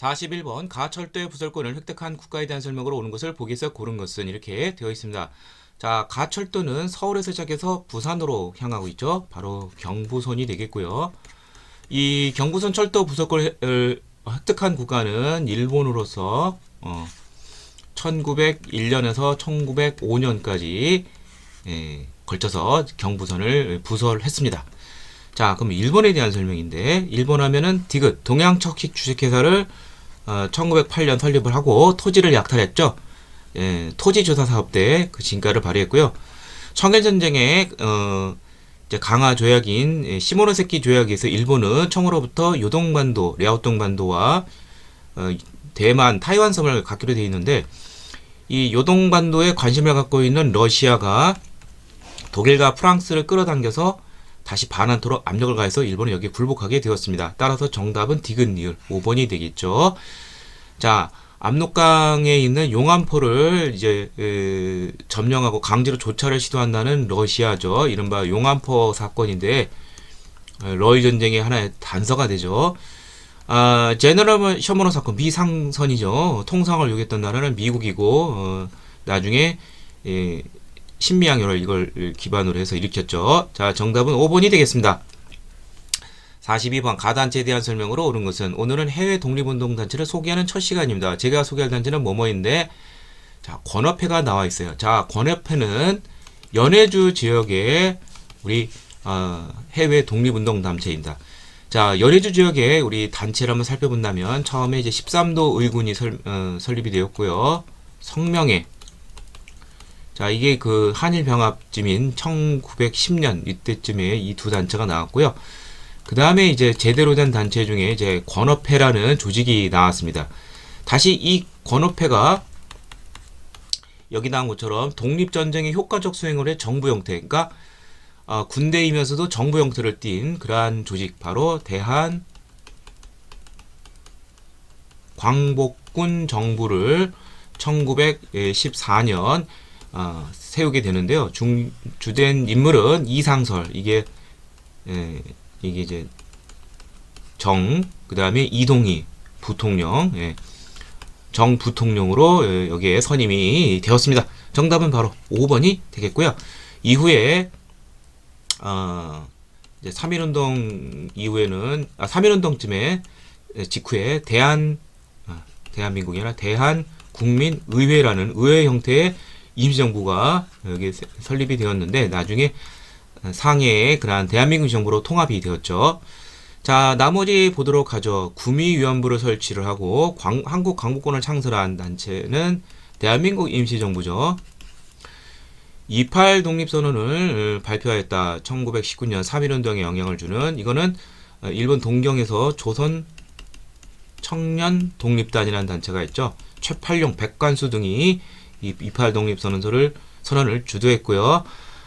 41번 가철도의 부설권을 획득한 국가에 대한 설명으로 오는 것을 보기에서 고른 것은 이렇게 되어 있습니다. 자, 가철도는 서울에서 시작해서 부산으로 향하고 있죠. 바로 경부선이 되겠고요. 이 경부선 철도 부설권을 획득한 국가는 일본으로서 1901년에서 1905년까지 걸쳐서 경부선을 부설했습니다. 자, 그럼 일본에 대한 설명인데, 일본 하면은 디귿 동양척식 주식회사를 1908년 설립을 하고 토지를 약탈했죠. 토지조사 사업 때 그 진가를 발휘했고요. 청일전쟁에 이제 강화 조약인 시모노세키 조약에서 일본은 청으로부터 요동반도, 랴오동반도와 대만, 타이완섬을 갖기로 되어 있는데, 이 요동반도에 관심을 갖고 있는 러시아가 독일과 프랑스를 끌어당겨서 다시 반환토록 압력을 가해서 일본은 여기에 굴복하게 되었습니다. 따라서 정답은 디귿 니을 5번이 되겠죠. 자, 압록강에 있는 용암포를 이제 점령하고 강제로 조차를 시도한다는 러시아죠. 이른바 용암포 사건인데 러일 전쟁의 하나의 단서가 되죠. 제너럴 셔머너 사건 미상선이죠. 통상을 요구했던 나라는 미국이고 나중에 신미양요를 이걸 기반으로 해서 일으켰죠. 자, 정답은 5번이 되겠습니다. 42번 가단체에 대한 설명으로 옳은 것은 오늘은 해외 독립운동단체를 소개하는 첫 시간입니다. 제가 소개할 단체는 뭐뭐인데 자, 권업회가 나와 있어요. 자, 권업회는 연해주 지역의 우리 해외 독립운동단체입니다. 자, 연해주 지역의 우리 단체를 한번 살펴본다면 처음에 이제 13도 의군이 설립이 되었고요. 성명회. 자, 이게 그 한일병합쯤인 1910년 이때쯤에 이 두 단체가 나왔고요. 그 다음에 이제 제대로 된 단체 중에 이제 권업회라는 조직이 나왔습니다. 다시 이 권업회가 여기 나온 것처럼 독립전쟁의 효과적 수행을 해 정부 형태, 그러니까 군대이면서도 정부 형태를 띈 그러한 조직, 바로 대한 광복군 정부를 1914년 세우게 되는데요. 주된 인물은 이상설, 이게 이제 그 다음에 이동희 부통령, 정 부통령으로 여기에 선임이 되었습니다. 정답은 바로 5번이 되겠고요. 이후에 이제 3.1운동 이후에는 3.1운동쯤에 직후에 대한민국이 아니라 대한국민의회라는 의회 형태의 임시정부가 여기 설립이 되었는데 나중에 상해의 그러한 대한민국 정부로 통합이 되었죠. 자, 나머지 보도록 하죠. 구미위원부를 설치를 하고 한국 광복군을 창설한 단체는 대한민국 임시정부죠. 28 독립선언을 발표하였다. 1919년 3.1운동에 영향을 주는, 이거는 일본 동경에서 조선 청년 독립단이라는 단체가 있죠. 최팔룡, 백관수 등이 이 28 독립선언을 주도했고요.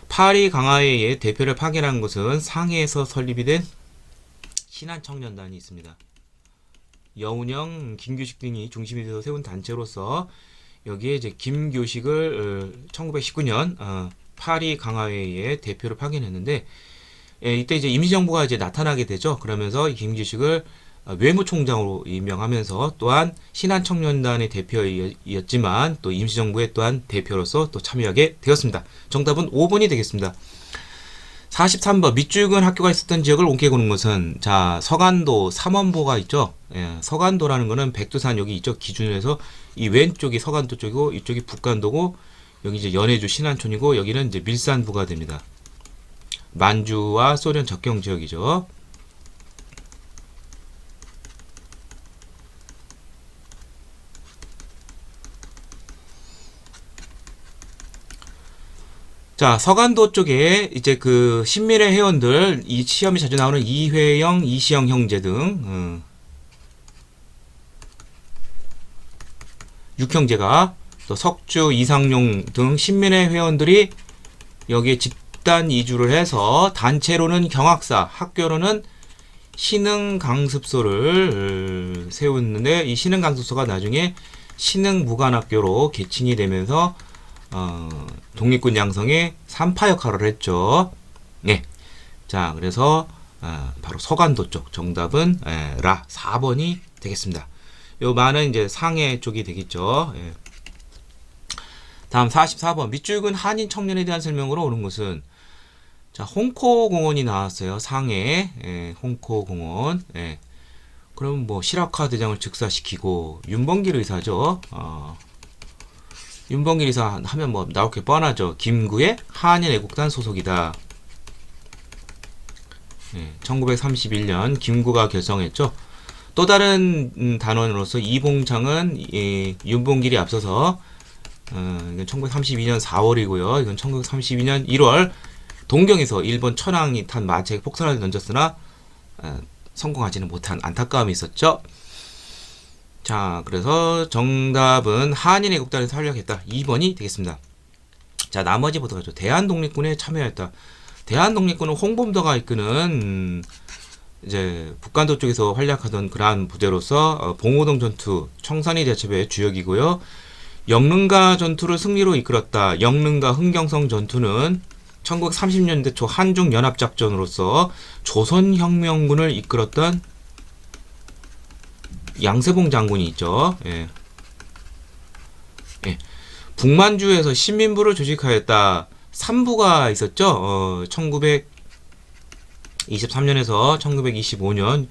파리 강화회의 대표를 파견한 것은 상해에서 설립이 된 신한청년단이 있습니다. 여운형, 김규식 등이 중심이 되어 세운 단체로서 여기에 이제 김교식을 1919년 파리 강화회의 대표를 파견했는데 이때 이제 임시정부가 이제 나타나게 되죠. 그러면서 김규식을 외무총장으로 임명하면서 또한 신한청년단의 대표였지만 또 임시정부의 또한 대표로서 또 참여하게 되었습니다. 정답은 5번이 되겠습니다. 43번 밑줄근 학교가 있었던 지역을 옮겨 보는 것은, 자, 서간도, 삼원보가 있죠. 서간도라는 거는 백두산 여기 이쪽 기준에서 이 왼쪽이 서간도 쪽이고 이쪽이 북간도고 여기 이제 연해주 신안촌이고 여기는 이제 밀산부가 됩니다. 만주와 소련 접경 지역이죠. 자, 서간도 쪽에 이제 그 신민의 회원들, 이 시험에 자주 나오는 이회영, 이시영 형제 등 육형제가, 또 석주, 이상용 등 신민의 회원들이 여기에 집단 이주를 해서 단체로는 경학사, 학교로는 신흥강습소를 세웠는데 이 신흥강습소가 나중에 신흥무관학교로 개칭이 되면서 독립군 양성의 3파 역할을 했죠. 네. 자, 그래서 바로 서간도 쪽 정답은 라 4번이 되겠습니다. 요 만은 이제 상해 쪽이 되겠죠. 예. 다음 44번 밑줄근 한인 청년에 대한 설명으로 오는 것은 자, 홍코 공원이 나왔어요. 상해 예, 홍코 공원. 예. 그럼 뭐 시라카 대장을 즉사시키고 윤봉길 의사죠. 윤봉길 의사 하면 뭐 나올 게 뻔하죠. 김구의 한인 애국단 소속이다. 예, 1931년 김구가 결성했죠. 또 다른 단원으로서 이봉창은 윤봉길이 앞서서 이건 1932년 4월이고요. 이건 1932년 1월 동경에서 일본 천황이 탄 마차에 폭탄을 던졌으나 성공하지는 못한 안타까움이 있었죠. 자, 그래서 정답은 한인의 국단에서 활약했다. 2번이 되겠습니다. 자, 나머지 보도록 하죠. 대한독립군에 참여했다. 대한독립군은 홍범도가 이끄는 이제 북간도 쪽에서 활약하던 그러한 부대로서 봉오동 전투, 청산리 대첩의 주역이고요. 영릉가 전투를 승리로 이끌었다. 영릉가 흥경성 전투는 1930년대 초 한중연합작전으로서 조선혁명군을 이끌었던 양세봉 장군이 있죠. 예. 예. 북만주에서 신민부를 조직하였다. 3부가 있었죠. 1923년에서 1925년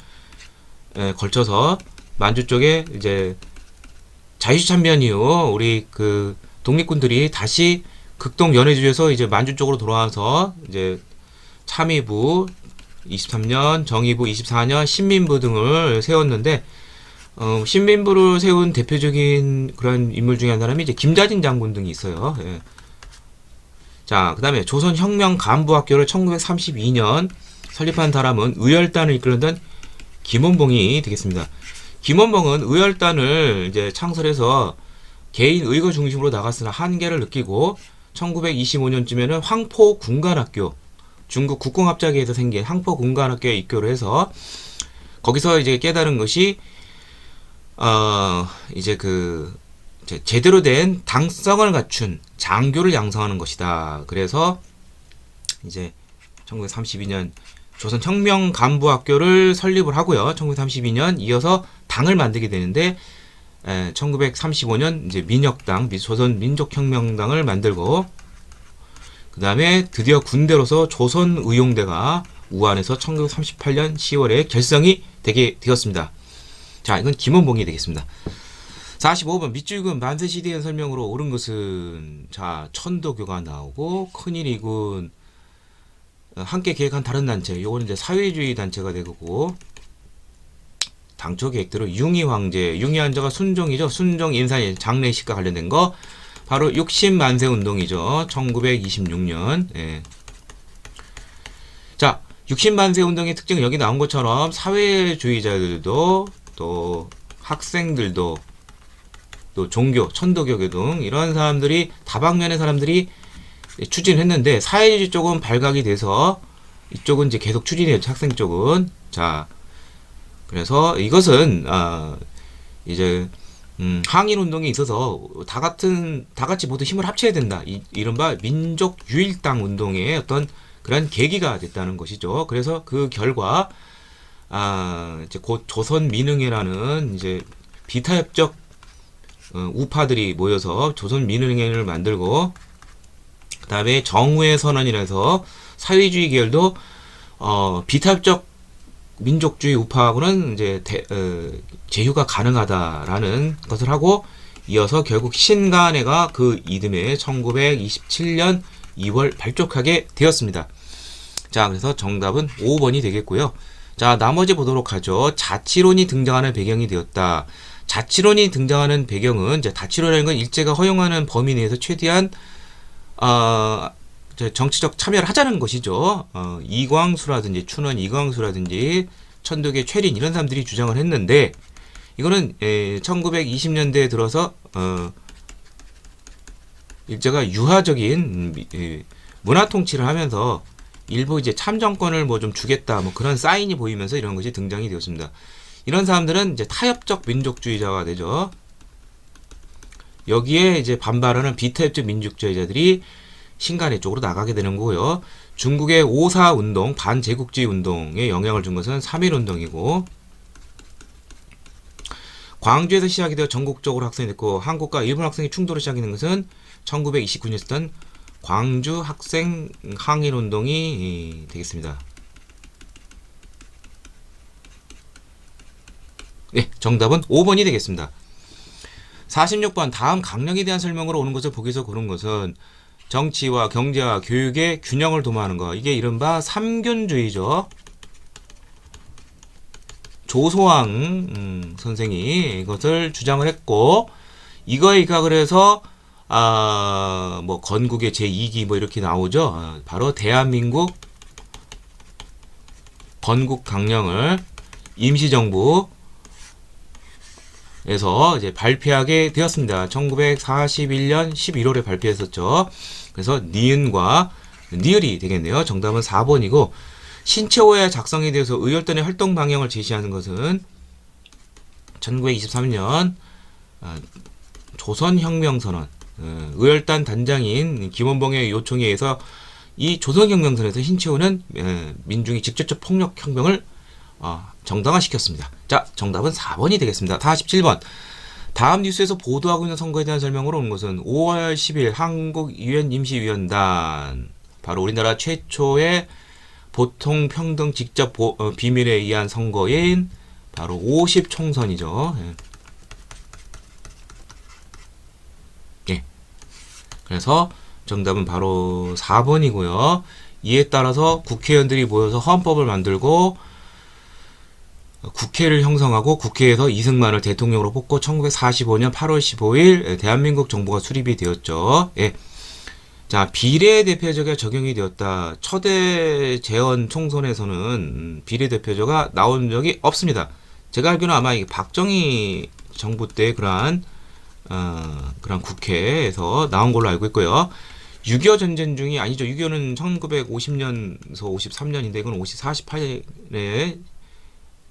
걸쳐서 만주 쪽에 이제 자유참변 이후 우리 그 독립군들이 다시 극동 연해주에서 이제 만주 쪽으로 돌아와서 이제 참의부 23년, 정의부 24년, 신민부 등을 세웠는데 신민부를 세운 대표적인 그런 인물 중에 한 사람이 이제 김자진 장군 등이 있어요. 예. 자, 그 다음에 조선혁명간부학교를 1932년 설립한 사람은 의열단을 이끌었던 김원봉이 되겠습니다. 김원봉은 의열단을 이제 창설해서 개인 의거 중심으로 나갔으나 한계를 느끼고 1925년쯤에는 황포군관학교, 중국 국공합작에서 생긴 황포군관학교에 입교를 해서 거기서 이제 깨달은 것이 이제 제대로 된 당성을 갖춘 장교를 양성하는 것이다. 그래서 이제 1932년 조선혁명간부학교를 설립을 하고요. 1932년 이어서 당을 만들게 되는데 1935년 이제 민혁당, 조선민족혁명당을 만들고 그 다음에 드디어 군대로서 조선의용대가 우한에서 1938년 10월에 결성이 되게 되었습니다. 자, 이건 김원봉이 되겠습니다. 45번 밑줄근 만세시대에 대한 설명으로 옳은 것은 자, 천도교가 나오고 큰일이군 함께 계획한 다른 단체, 요거는 이제 사회주의 단체가 되고 당초 계획대로 융희 황제, 융희 황제가 순종이죠. 순종 인사 장례식과 관련된 거 바로 60만세 운동이죠. 1926년. 예. 자, 60만세 운동의 특징은 여기 나온 것처럼 사회주의자들도 또 학생들도 또 종교, 천도교 등 이런 사람들이 다방면의 사람들이 추진했는데 사회주의 쪽은 발각이 돼서 이쪽은 이제 계속 추진해요. 학생 쪽은. 자, 그래서 이것은 이제 항일 운동에 있어서 다 같이 모두 힘을 합쳐야 된다. 이른바 민족 유일당 운동의 어떤 그런 계기가 됐다는 것이죠. 그래서 그 결과 이제 곧 조선민흥회라는 이제 비타협적 우파들이 모여서 조선민흥회를 만들고 그 다음에 정우회 선언이라서 사회주의 계열도 비타협적 민족주의 우파하고는 이제 제휴가 가능하다라는 것을 하고 이어서 결국 신간회가 그 이듬해 1927년 2월 발족하게 되었습니다. 자, 그래서 정답은 5번이 되겠고요. 자, 나머지 보도록 하죠. 자치론이 등장하는 배경이 되었다. 자치론이 등장하는 배경은 이제 자치론이라는 건 일제가 허용하는 범위 내에서 최대한 정치적 참여를 하자는 것이죠. 이광수라든지 춘원 이광수라든지 천도계 최린 이런 사람들이 주장을 했는데 이거는 1920년대에 들어서 일제가 유화적인 문화 통치를 하면서 일부 이제 참정권을 뭐 좀 주겠다 뭐 그런 사인이 보이면서 이런 것이 등장이 되었습니다. 이런 사람들은 이제 타협적 민족주의자가 되죠. 여기에 이제 반발하는 비타협적 민족주의자들이 신간회 쪽으로 나가게 되는 거고요. 중국의 5.4 운동, 반제국주의 운동에 영향을 준 것은 3.1 운동이고 광주에서 시작이 되어 전국적으로 확산이 됐고 한국과 일본 학생의 충돌로 시작이 된 것은 1929년에 있었던 광주 학생 항일운동이 되겠습니다. 네, 정답은 5번이 되겠습니다. 46번 다음 강령에 대한 설명으로 오는 것을 보기에서 고른 것은 정치와 경제와 교육의 균형을 도모하는 것. 이게 이른바 삼균주의죠. 조소왕 선생이 이것을 주장을 했고 이거에 입각을 해서 뭐 건국의 제2기 뭐 이렇게 나오죠. 바로 대한민국 건국 강령을 임시정부에서 이제 발표하게 되었습니다. 1941년 11월에 발표했었죠. 그래서 니은과 니을이 되겠네요. 정답은 4번이고 신체호의 작성에 대해서 의열단의 활동 방향을 제시하는 것은 1923년 조선혁명선언 의열단 단장인 김원봉의 요청에 의해서 이 조선혁명선에서 신체호는 민중이 직접적 폭력혁명을 정당화시켰습니다. 자, 정답은 4번이 되겠습니다. 47번 다음 뉴스에서 보도하고 있는 선거에 대한 설명으로 온 것은 5월 10일 한국 유엔 임시위원단 바로 우리나라 최초의 보통 평등 직접 비밀에 의한 선거인 바로 50 총선이죠. 예. 그래서 정답은 바로 4번이고요. 이에 따라서 국회의원들이 모여서 헌법을 만들고 국회를 형성하고 국회에서 이승만을 대통령으로 뽑고 1945년 8월 15일 대한민국 정부가 수립이 되었죠. 예. 자, 비례대표제가 적용이 되었다. 초대 재원 총선에서는 비례대표제가 나온 적이 없습니다. 제가 알기로는 아마 박정희 정부 때 그러한 국회에서 나온 걸로 알고 있고요. 6.25 전쟁 중이 아니죠. 6.25는 1950년에서 53년인데 이건 48년에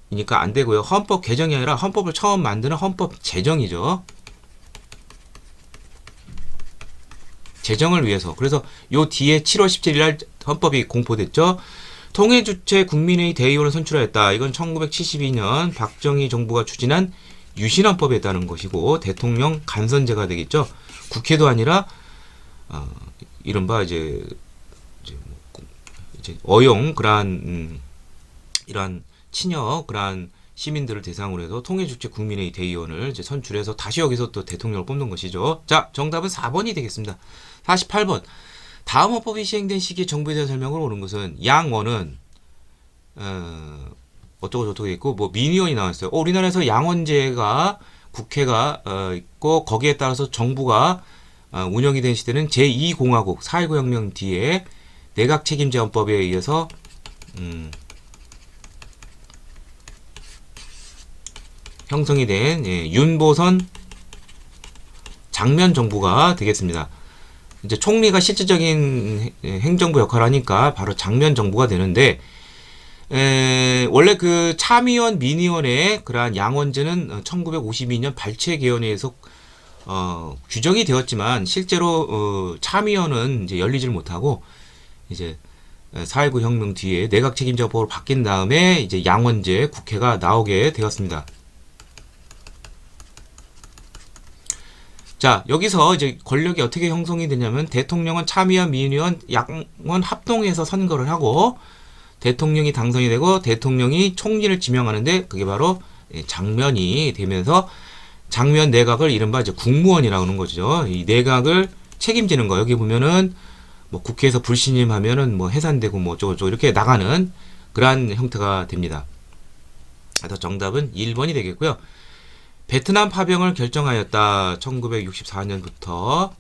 이니까 안 되고요. 헌법 개정이 아니라 헌법을 처음 만드는 헌법 제정이죠. 제정을 위해서. 그래서 요 뒤에 7월 17일 날 헌법이 공포됐죠. 통일주체 국민회의 대의원을 선출하였다. 이건 1972년 박정희 정부가 추진한 유신헌법에 따른 것이고 대통령 간선제가 되겠죠. 국회도 아니라 이른바 이제 어용 그러한 이러한 친여 그러한 시민들을 대상으로 해서 통일주체 국민회의 대의원을 이제 선출해서 다시 여기서 또 대통령을 뽑는 것이죠. 자, 정답은 4번이 되겠습니다. 48번 다음 헌법이 시행된 시기 정부에 대한 설명을 오는 것은 양원은 어쩌고 저쩌고 있고 뭐 민의원이 나왔어요. 우리나라에서 양원제가 국회가 있고 거기에 따라서 정부가 운영이 된 시대는 제2공화국 4.19 혁명 뒤에 내각 책임제 헌법에 의해서 형성이 된 윤보선 장면 정부가 되겠습니다. 이제 총리가 실질적인 행정부 역할을 하니까 바로 장면 정부가 되는데 원래 그 참의원 민의원의 그러한 양원제는 1952년 발췌 개헌에 의해서 규정이 되었지만 실제로 참의원은 이제 열리질 못하고 이제 4.19 혁명 뒤에 내각 책임자 법으로 바뀐 다음에 이제 양원제 국회가 나오게 되었습니다. 자, 여기서 이제 권력이 어떻게 형성이 되냐면 대통령은 참의원, 민의원, 양원 합동해서 선거를 하고 대통령이 당선이 되고 대통령이 총리를 지명하는데 그게 바로 장면이 되면서 장면 내각을 이른바 이제 국무원이라고 하는 거죠. 이 내각을 책임지는 거. 여기 보면은 뭐 국회에서 불신임하면은 뭐 해산되고 뭐 어쩌고저쩌고 이렇게 나가는 그러한 형태가 됩니다. 그래서 정답은 1번이 되겠고요. 베트남 파병을 결정하였다. 1964년부터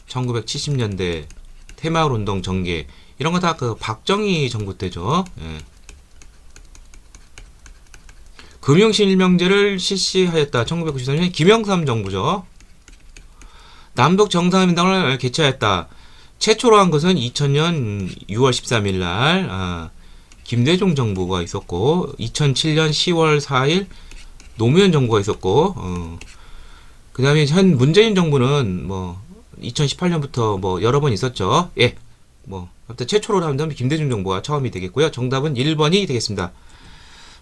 1970년대 새마을운동 전개 이런 거 다 그 박정희 정부 때죠. 예. 금융실명제를 실시하였다. 1994년 김영삼 정부죠. 남북 정상회담을 개최하였다. 최초로 한 것은 2000년 6월 13일 날 김대중 정부가 있었고 2007년 10월 4일 노무현 정부가 있었고 그 다음에 현 문재인 정부는 뭐 2018년부터 뭐 여러 번 있었죠. 예, 뭐 아무튼 최초로 한다면 김대중 정부가 처음이 되겠고요. 정답은 1번이 되겠습니다.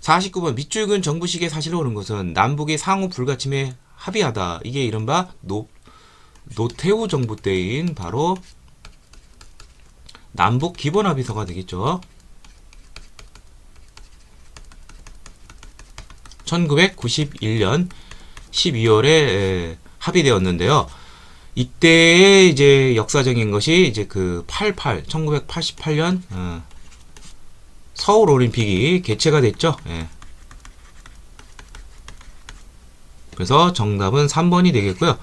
49번 밑줄근 정부식의 사실로 옳은 것은 남북이 상호 불가침에 합의하다. 이게 이른바 노태우 정부 때인 바로 남북 기본합의서가 되겠죠. 1991년 12월에 합의되었는데요. 이때의 이제 역사적인 것이 이제 그 1988년 서울 올림픽이 개최가 됐죠. 예. 그래서 정답은 3번이 되겠고요.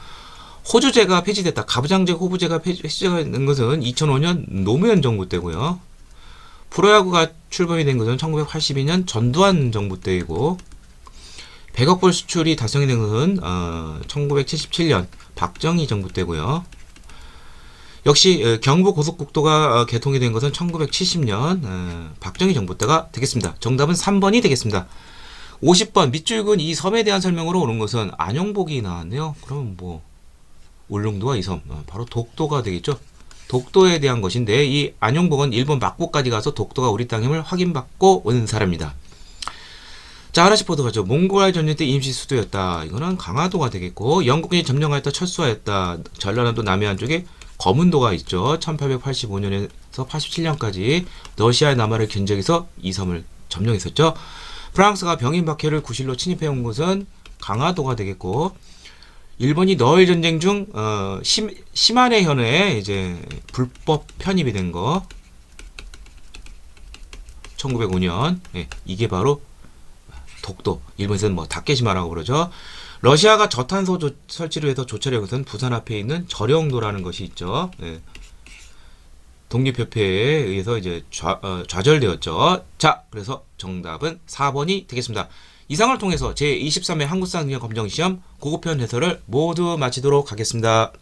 호주제가 폐지됐다. 가부장제 호부제가 폐지가 된 것은 2005년 노무현 정부 때고요. 프로야구가 출범이 된 것은 1982년 전두환 정부 때이고 100억 불 수출이 달성이 된 것은 1977년 박정희 정부 때고요. 역시 경부고속국도가 개통이 된 것은 1970년 박정희 정부 때가 되겠습니다. 정답은 3번이 되겠습니다. 50번 밑줄근 이 섬에 대한 설명으로 오는 것은 안용복이 나왔네요. 그럼 뭐 울릉도와 이 섬 바로 독도가 되겠죠. 독도에 대한 것인데 이 안용복은 일본 막부까지 가서 독도가 우리 땅임을 확인받고 온 사람입니다. 자, 하나씩 보도록 하죠. 몽골 전쟁 때 임시 수도였다. 이거는 강화도가 되겠고 영국군이 점령하였다. 철수하였다. 전라남도 남해안 쪽에 거문도가 있죠. 1885년에서 87년까지 러시아의 남하를 견적해서 이 섬을 점령했었죠. 프랑스가 병인박해를 구실로 침입해온 곳은 강화도가 되겠고 일본이 너일 전쟁 중 시마네 현에 이제 불법 편입이 된 거 1905년 이게 바로 독도, 일본에서는 뭐 다케시마라고 그러죠. 러시아가 저탄소 설치를 해서 조처를 한 것은 부산 앞에 있는 저령도라는 것이 있죠. 독립협회에 의해서 이제 좌절되었죠. 자, 그래서 정답은 4번이 되겠습니다. 이상을 통해서 제23회 한국사 능력 검정시험 고급편 해설을 모두 마치도록 하겠습니다.